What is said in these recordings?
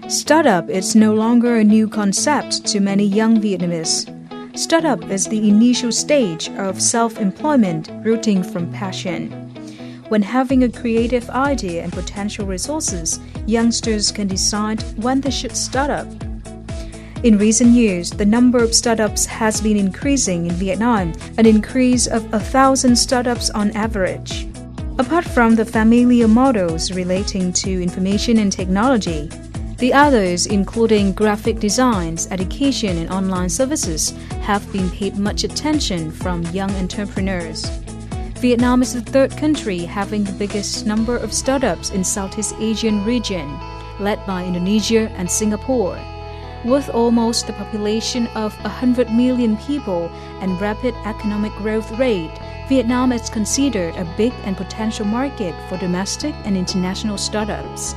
Startup is no longer a new concept to many young Vietnamese. Startup is the initial stage of self-employment rooting from passion. When having a creative idea and potential resources, youngsters can decide when they should start up. In recent years, the number of startups has been increasing in Vietnam, an increase of 1,000 startups on average. Apart from the familiar models relating to information and technology, the others, including graphic designs, education, and online services, have been paid much attention from young entrepreneurs. Vietnam is the third country having the biggest number of startups in Southeast Asian region, led by Indonesia and Singapore. With almost the population of 100 million people and rapid economic growth rate, Vietnam is considered a big and potential market for domestic and international startups.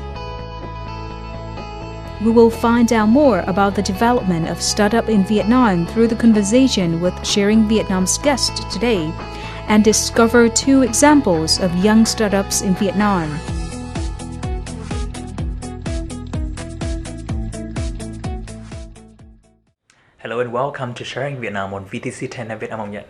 We will find out more about the development of startup in Vietnam through the conversation with Sharing Vietnam's guest today, and discover two examples of young startups in Vietnam. Hello and welcome to Sharing Vietnam on VTC10 Netviet.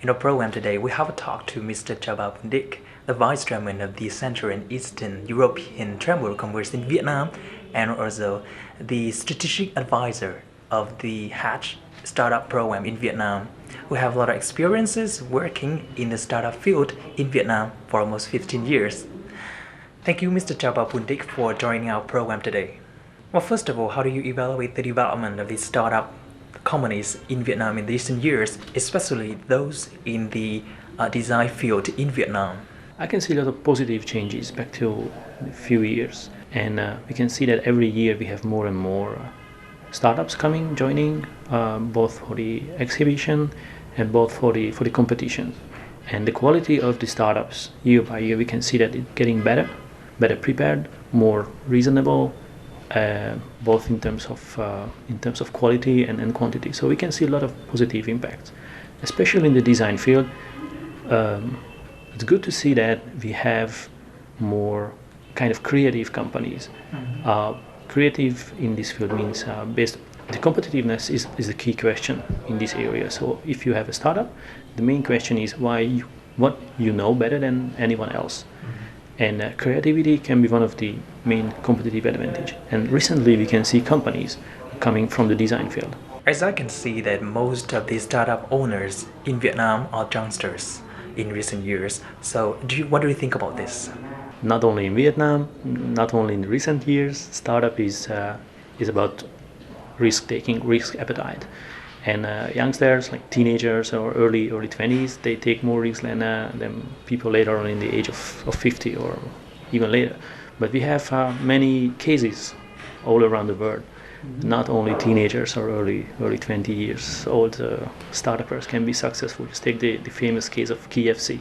In our program today, we have a talk to Mr. BUNDIK, the Vice Chairman of the Central and Eastern European Chamber of Commerce in Vietnam, and also the Strategic Advisor of the Hatch Startup Program in Vietnam, who have a lot of experiences working in the startup field in Vietnam for almost 15 years. Thank you, Mr. BUNDIK, for joining our program today. Well, first of all, how do you evaluate the development of these startup companies in Vietnam in recent years, especially those in the design field in Vietnam? I can see a lot of positive changes back to a few years, and we can see that every year we have more and more startups joining, both for the exhibition and both for the competition. And the quality of the startups year by year, we can see that it's getting better prepared, more reasonable, both in terms of quality and quantity. So we can see a lot of positive impacts, especially in the design field. It's good to see that we have more kind of creative companies. Creative in this field means the competitiveness is the key question in this area. So if you have a startup, the main question is what you know better than anyone else. And creativity can be one of the main competitive advantage. And recently we can see companies coming from the design field. As I can see that most of the startup owners in Vietnam are youngsters in recent years. So what do you think about this? Not only in Vietnam, not only in recent years, startup is about risk-taking, risk appetite. And youngsters, like teenagers or early 20s, they take more risks than people later on in the age of 50 or even later. But we have many cases all around the world. Mm-hmm. Not only teenagers or early 20 years old startups can be successful. Just take the famous case of KFC.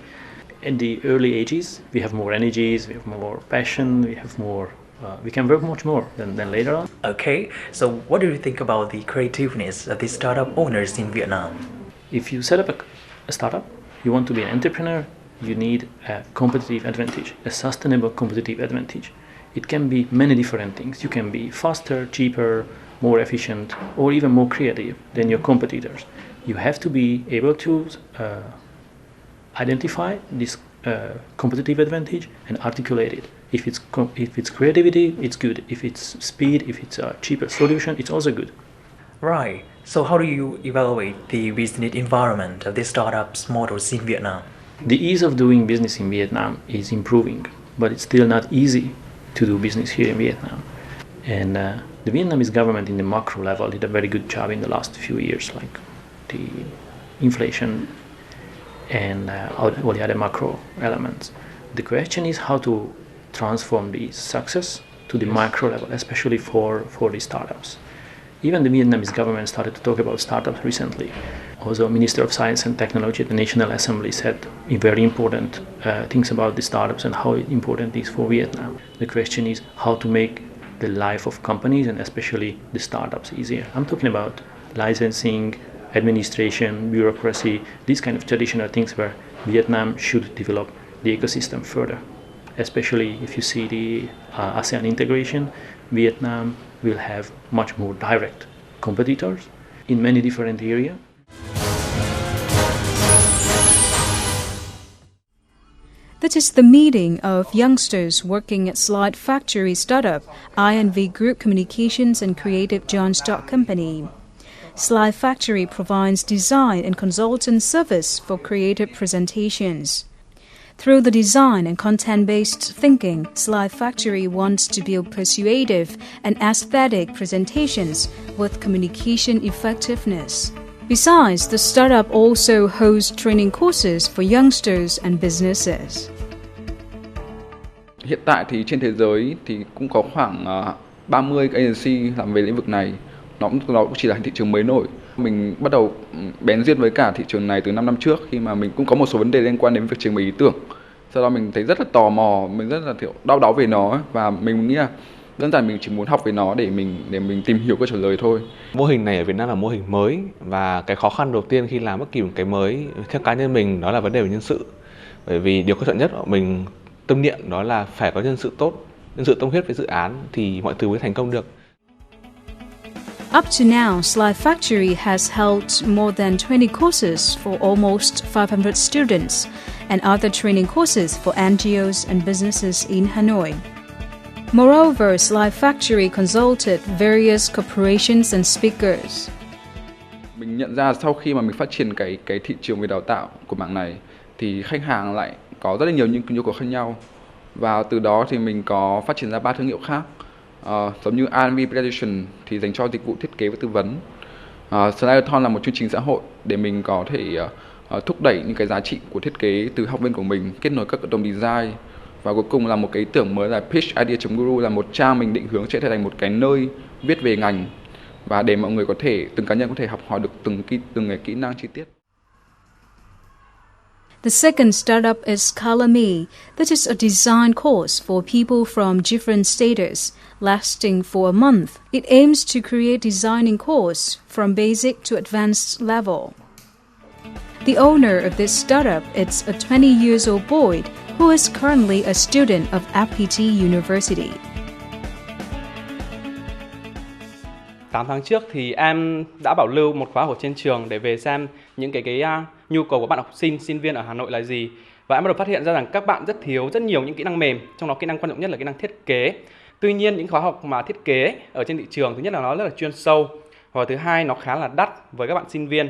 In the early ages, we have more energies, we have more passion, we can work much more than later on. Okay, so what do you think about the creativeness of the startup owners in Vietnam? If you set up a startup, you want to be an entrepreneur, you need a competitive advantage, a sustainable competitive advantage. It can be many different things. You can be faster, cheaper, more efficient, or even more creative than your competitors. You have to be able to identify this competitive advantage and articulate it. If it's creativity, it's good. If it's speed, if it's a cheaper solution, it's also good. Right. So how do you evaluate the business environment of the startups models in Vietnam? The ease of doing business in Vietnam is improving, but it's still not easy to do business here in Vietnam. And the Vietnamese government in the macro level did a very good job in the last few years, like the inflation and all the other macro elements. The question is how to transform the success to the micro level, especially for the startups. Even the Vietnamese government started to talk about startups recently. Also, Minister of Science and Technology at the National Assembly said very important things about the startups and how important it is for Vietnam. The question is how to make the life of companies and especially the startups easier. I'm talking about licensing, administration, bureaucracy, these kind of traditional things where Vietnam should develop the ecosystem further. especially if you see the ASEAN integration, Vietnam will have much more direct competitors in many different areas. That is the meeting of youngsters working at Slide Factory startup, INV Group Communications and Creative Joint Stock Company. Slide Factory provides design and consultant service for creative presentations. Through the design and content-based thinking, Slide Factory wants to build persuasive and aesthetic presentations with communication effectiveness. Besides, the startup also hosts training courses for youngsters and businesses. Hiện tại thì trên thế giới thì cũng có khoảng 30 agency làm về lĩnh vực này. Nó cũng chỉ là thị trường mới nổi. Mình bắt đầu bén duyên với cả thị trường này từ 5 năm trước khi mà mình cũng có một số vấn đề liên quan đến việc trình bày ý tưởng. Sau đó mình thấy rất là tò mò, mình rất là đau đáu về nó và mình nghĩ là đơn giản mình chỉ muốn học về nó để mình tìm hiểu câu trả lời thôi. Mô hình này ở Việt Nam là mô hình mới và cái khó khăn đầu tiên khi làm bất kỳ một cái mới theo cá nhân mình đó là vấn đề về nhân sự. Bởi vì điều quan trọng nhất của mình tâm niệm đó là phải có nhân sự tốt, nhân sự tâm huyết với dự án thì mọi thứ mới thành công được. Up to now, Slide Factory has held more than 20 courses for almost 500 students and other training courses for NGOs and businesses in Hanoi. Moreover, Slide Factory consulted various corporations and speakers. Mình nhận ra sau khi mà mình phát triển cái thị trường về đào tạo của mảng này thì khách hàng lại có rất là nhiều những nhu cầu khác nhau. Và từ đó thì mình có phát triển ra 3 thương hiệu khác. Giống như R&B Presentation thì dành cho dịch vụ thiết kế và tư vấn. Slideathon là một chương trình xã hội để mình có thể thúc đẩy những cái giá trị của thiết kế từ học viên của mình, kết nối các cộng đồng design. Và cuối cùng là một cái ý tưởng mới là pitchidea.guru là một trang mình định hướng sẽ trở thành một cái nơi viết về ngành và để mọi người có thể, từng cá nhân có thể học hỏi được từng cái kỹ năng chi tiết. The second startup is Color Me. That is a design course for people from different status, lasting for a month. It aims to create designing course from basic to advanced level. The owner of this startup is a 20 years old boy who is currently a student of FPT University. 8 tháng trước thì em đã bảo lưu một khóa học trên trường để về xem những cái nhu cầu của bạn học sinh, sinh viên ở Hà Nội là gì. Và em bắt đầu phát hiện ra rằng các bạn rất thiếu rất nhiều những kỹ năng mềm, trong đó kỹ năng quan trọng nhất là kỹ năng thiết kế. Tuy nhiên những khóa học mà thiết kế ở trên thị trường, thứ nhất là nó rất là chuyên sâu, và thứ hai nó khá là đắt với các bạn sinh viên.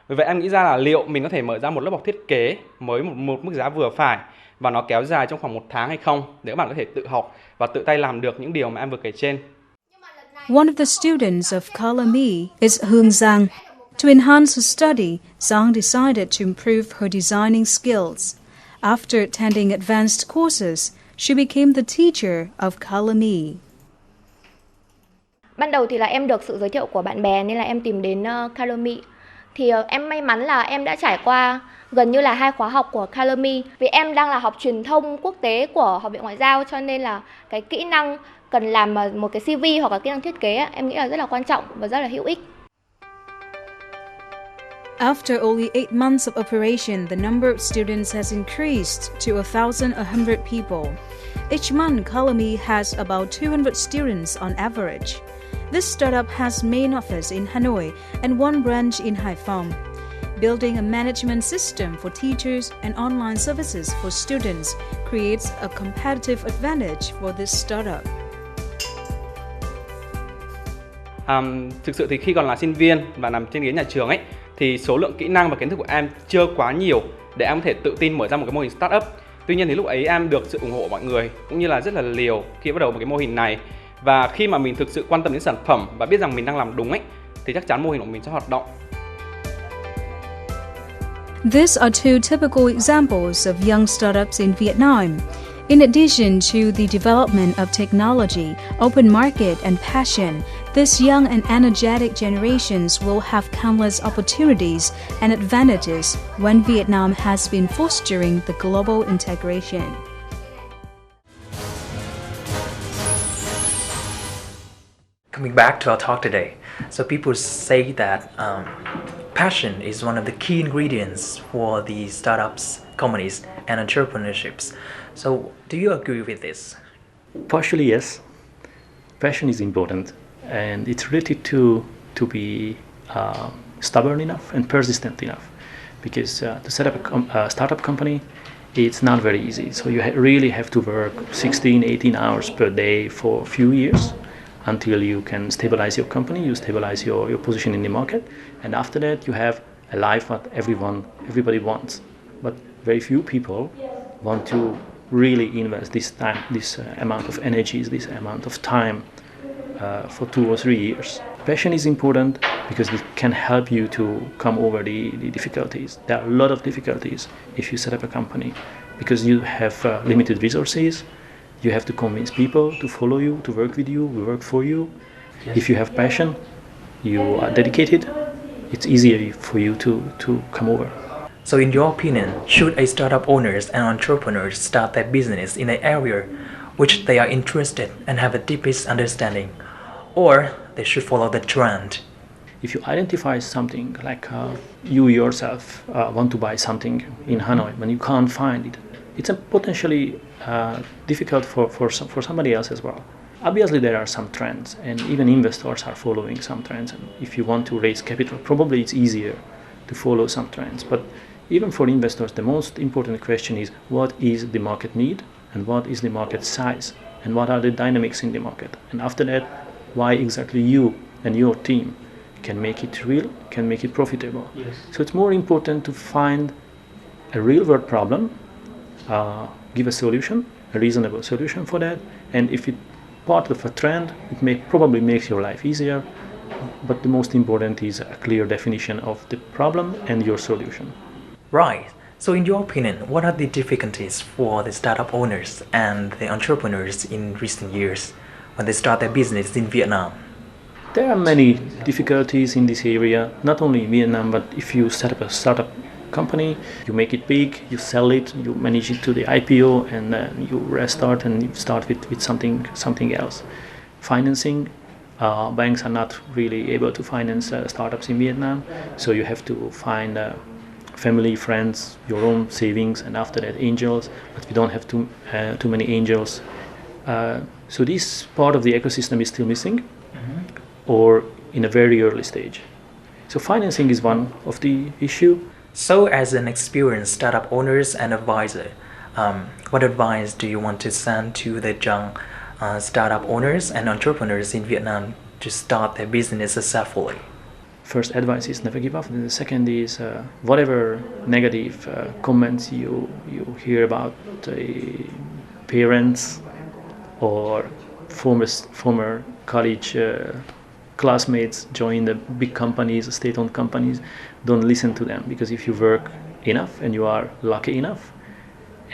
Vì vậy em nghĩ ra là liệu mình có thể mở ra một lớp học thiết kế với một mức giá vừa phải và nó kéo dài trong khoảng 1 tháng hay không, để các bạn có thể tự học và tự tay làm được những điều mà em vừa kể trên. One of the students of Color Me is Hướng. To enhance her study, Zhang decided to improve her designing skills. After attending advanced courses, she became the teacher of Color Me. Ban đầu thì là em được sự giới thiệu của bạn bè nên là em tìm đến Color Me. Thì em may mắn là em đã trải qua gần như là 2 khóa học của Color Me. Vì em đang là học truyền thông quốc tế của Học viện Ngoại giao, cho nên là cái kỹ năng cần làm một cái CV hoặc là kỹ năng thiết kế em nghĩ là rất là quan trọng và rất là hữu ích. After only 8 months of operation, the number of students has increased to 1,100 people. Each month, Color Me has about 200 students on average. This startup has main office in Hanoi and one branch in Haiphong. Building a management system for teachers and online services for students creates a competitive advantage for this startup. Thực sự thì khi còn là sinh viên và nằm trên ghế nhà trường ấy, thì số lượng kỹ năng và kiến thức của em chưa quá nhiều để em có thể tự tin mở ra một cái mô hình startup. Tuy nhiên thì lúc ấy em được sự ủng hộ của mọi người cũng như là rất là liều khi bắt đầu một cái mô hình này. Và khi mà mình thực sự quan tâm đến sản phẩm và biết rằng mình đang làm đúng ấy, thì chắc chắn mô hình của mình sẽ hoạt động. These are two typical examples of young startups in Vietnam. In addition to the development of technology, open market, and passion, these young and energetic generations will have countless opportunities and advantages when Vietnam has been fostering the global integration. Coming back to our talk today, so people say that passion is one of the key ingredients for the startups, companies, and entrepreneurships. So, do you agree with this? Partially, yes. Passion is important, and it's related to be stubborn enough and persistent enough. Because to set up a startup company, it's not very easy. So you really have to work 16, 18 hours per day for a few years until you can stabilize your company, you stabilize your position in the market, and after that you have a life that everybody wants. But very few people want to really invest this time, this amount of energies, this amount of time for 2 or 3 years. Passion is important because it can help you to come over the difficulties. There are a lot of difficulties if you set up a company because you have limited resources. You have to convince people to follow you, to work with you, work for you. Yes. If you have passion, you are dedicated, it's easier for you to come over. So in your opinion, should a startup owners and entrepreneurs start their business in an area which they are interested and have a deepest understanding, or they should follow the trend? If you identify something like you yourself want to buy something in Hanoi, but you can't find it, it's potentially difficult for somebody else as well. Obviously, there are some trends, and even investors are following some trends. And if you want to raise capital, probably it's easier to follow some trends. But even for investors, the most important question is what is the market need, and what is the market size, and what are the dynamics in the market. And after that, why exactly you and your team can make it real, can make it profitable. Yes. So it's more important to find a real-world problem, give a solution, a reasonable solution for that, and if it's part of a trend, it probably makes your life easier, but the most important is a clear definition of the problem and your solution. Right. So in your opinion, what are the difficulties for the startup owners and the entrepreneurs in recent years when they start their business in Vietnam? There are many difficulties in this area, not only in Vietnam, but if you set up a startup company, you make it big, you sell it, you manage it to the IPO, and then you restart and you start with something else. Financing, banks are not really able to finance startups in Vietnam, so you have to find family, friends, your own savings, and after that angels, but we don't have too many angels. So this part of the ecosystem is still missing, or in a very early stage. So financing is one of the issue. So as an experienced startup owners and advisor, what advice do you want to send to the young startup owners and entrepreneurs in Vietnam to start their business successfully? First advice is never give up. And the second is whatever negative comments you hear about parents or former college classmates join the big companies, state-owned companies, don't listen to them, because if you work enough and you are lucky enough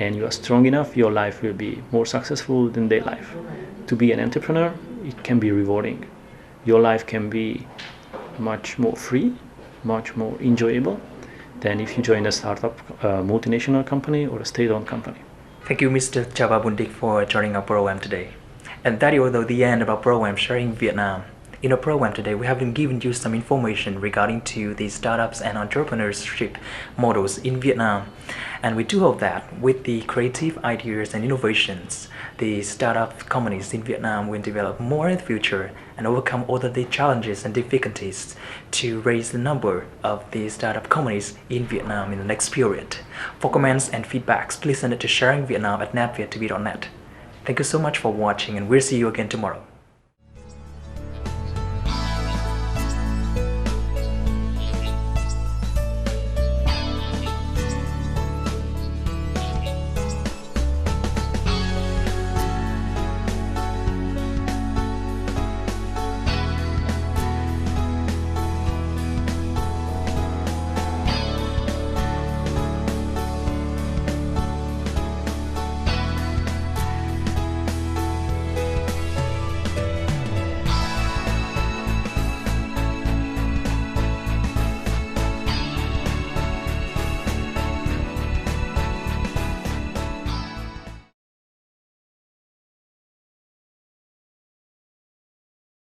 and you are strong enough, your life will be more successful than their life. To be an entrepreneur, it can be rewarding. Your life can be much more free, much more enjoyable than if you join a startup, multinational company or a state-owned company. Thank you, Mr. BUNDIK, for joining our program today. And that is the end of our program Sharing Vietnam. In our program today, we have been giving you some information regarding to the startups and entrepreneurship models in Vietnam. And we do hope that with the creative ideas and innovations, the startup companies in Vietnam will develop more in the future and overcome all of the challenges and difficulties to raise the number of the startup companies in Vietnam in the next period. For comments and feedbacks, please send it to sharingvietnam@nhatviet.net. Thank you so much for watching, and we'll see you again tomorrow.